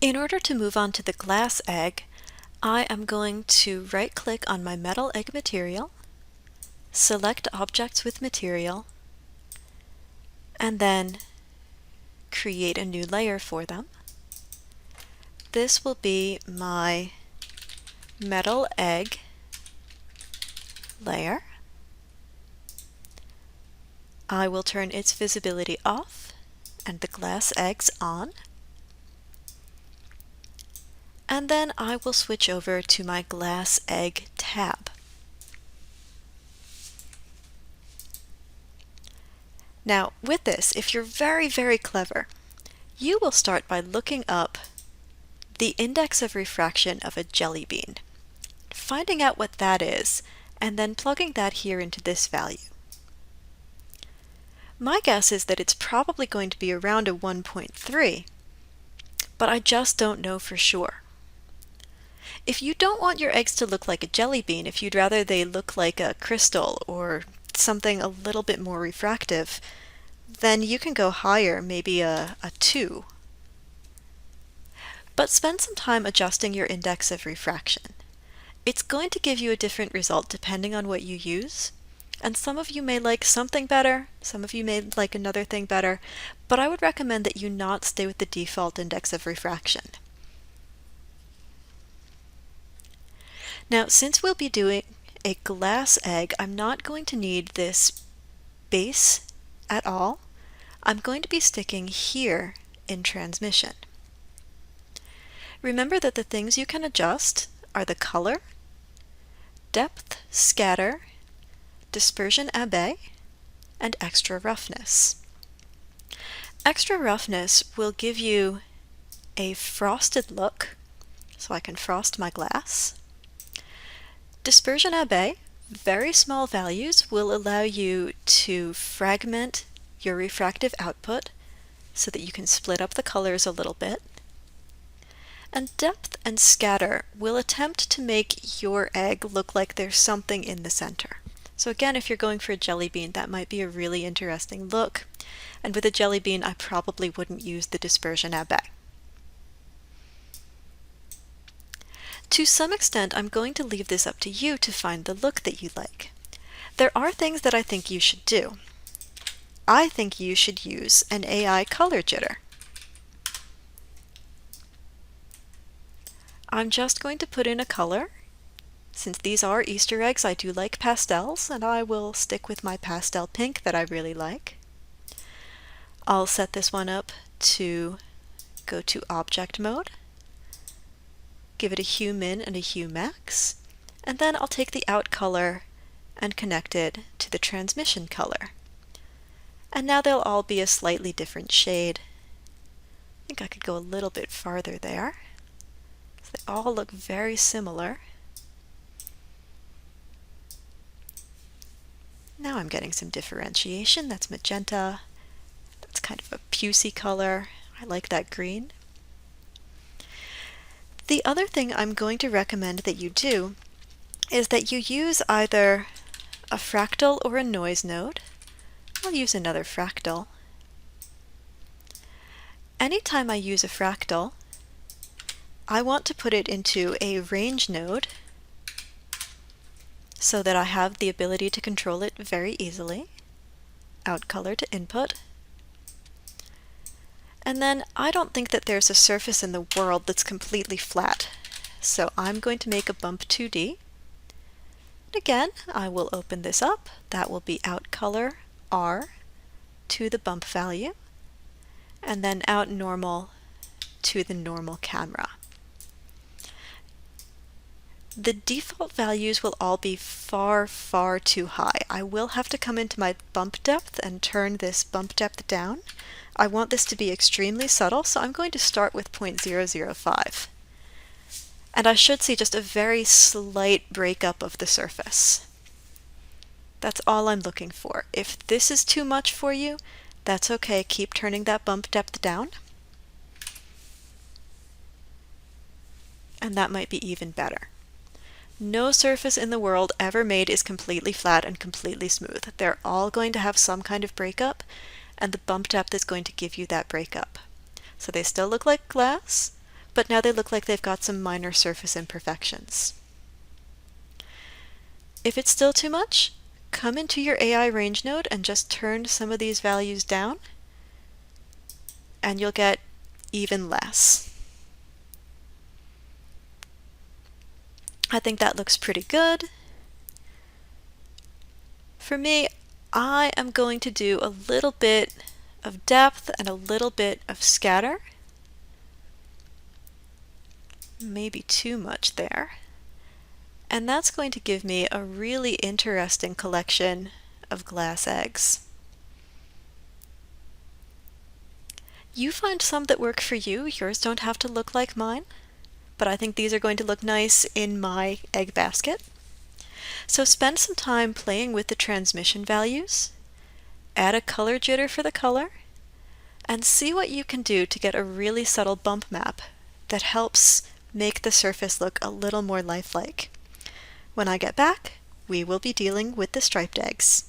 In order to move on to the glass egg, I am going to right-click on my metal egg material, select Objects with Material, and then create a new layer for them. This will be my metal egg layer. I will turn its visibility off and the glass eggs on. And then I will switch over to my glass egg tab. Now with this, if you're very clever, you will start by looking up the index of refraction of a jelly bean, finding out what that is, and then plugging that here into this value. My guess is that it's probably going to be around a 1.3, but I just don't know for sure. If you don't want your eggs to look like a jelly bean, if you'd rather they look like a crystal or something a little bit more refractive, then you can go higher, maybe a 2. But spend some time adjusting your index of refraction. It's going to give you a different result depending on what you use, and some of you may like something better, some of you may like another thing better, but I would recommend that you not stay with the default index of refraction. Now, since we'll be doing a glass egg, I'm not going to need this base at all. I'm going to be sticking here in transmission. Remember that the things you can adjust are the color, depth, scatter, dispersion Abbe, and extra roughness. Extra roughness will give you a frosted look, so I can frost my glass. Dispersion Abbe, very small values, will allow you to fragment your refractive output so that you can split up the colors a little bit. And depth and scatter will attempt to make your egg look like there's something in the center. So again, if you're going for a jelly bean, that might be a really interesting look. And with a jelly bean, I probably wouldn't use the dispersion Abbe. To some extent, I'm going to leave this up to you to find the look that you like. There are things that I think you should do. I think you should use an AI color jitter. I'm just going to put in a color. Since these are Easter eggs, I do like pastels, and I will stick with my pastel pink that I really like. I'll set this one up to go to object mode, give it a hue min and a hue max, and then I'll take the out color and connect it to the transmission color. And now they'll all be a slightly different shade. I think I could go a little bit farther there. They all look very similar. Now I'm getting some differentiation. That's magenta. That's kind of a pucey color. I like that green. The other thing I'm going to recommend that you do is that you use either a fractal or a noise node. I'll use another fractal. Anytime I use a fractal, I want to put it into a range node so that I have the ability to control it very easily. Out color to input. And then I don't think that there's a surface in the world that's completely flat. So I'm going to make a bump 2D. And again, I will open this up. That will be out color R to the bump value, and then out normal to the normal camera. The default values will all be far too high. I will have to come into my bump depth and turn this bump depth down. I want this to be extremely subtle, so I'm going to start with 0.005. And I should see just a very slight breakup of the surface. That's all I'm looking for. If this is too much for you, that's okay. Keep turning that bump depth down. And that might be even better. No surface in the world ever made is completely flat and completely smooth. They're all going to have some kind of breakup, and the bump depth is going to give you that breakup. So they still look like glass, but now they look like they've got some minor surface imperfections. If it's still too much, come into your AI range node and just turn some of these values down, and you'll get even less. I think that looks pretty good. For me, I am going to do a little bit of depth and a little bit of scatter. Maybe too much there. And that's going to give me a really interesting collection of glass eggs. You find some that work for you. Yours don't have to look like mine, but I think these are going to look nice in my egg basket. So spend some time playing with the transmission values, add a color jitter for the color, and see what you can do to get a really subtle bump map that helps make the surface look a little more lifelike. When I get back, we will be dealing with the striped eggs.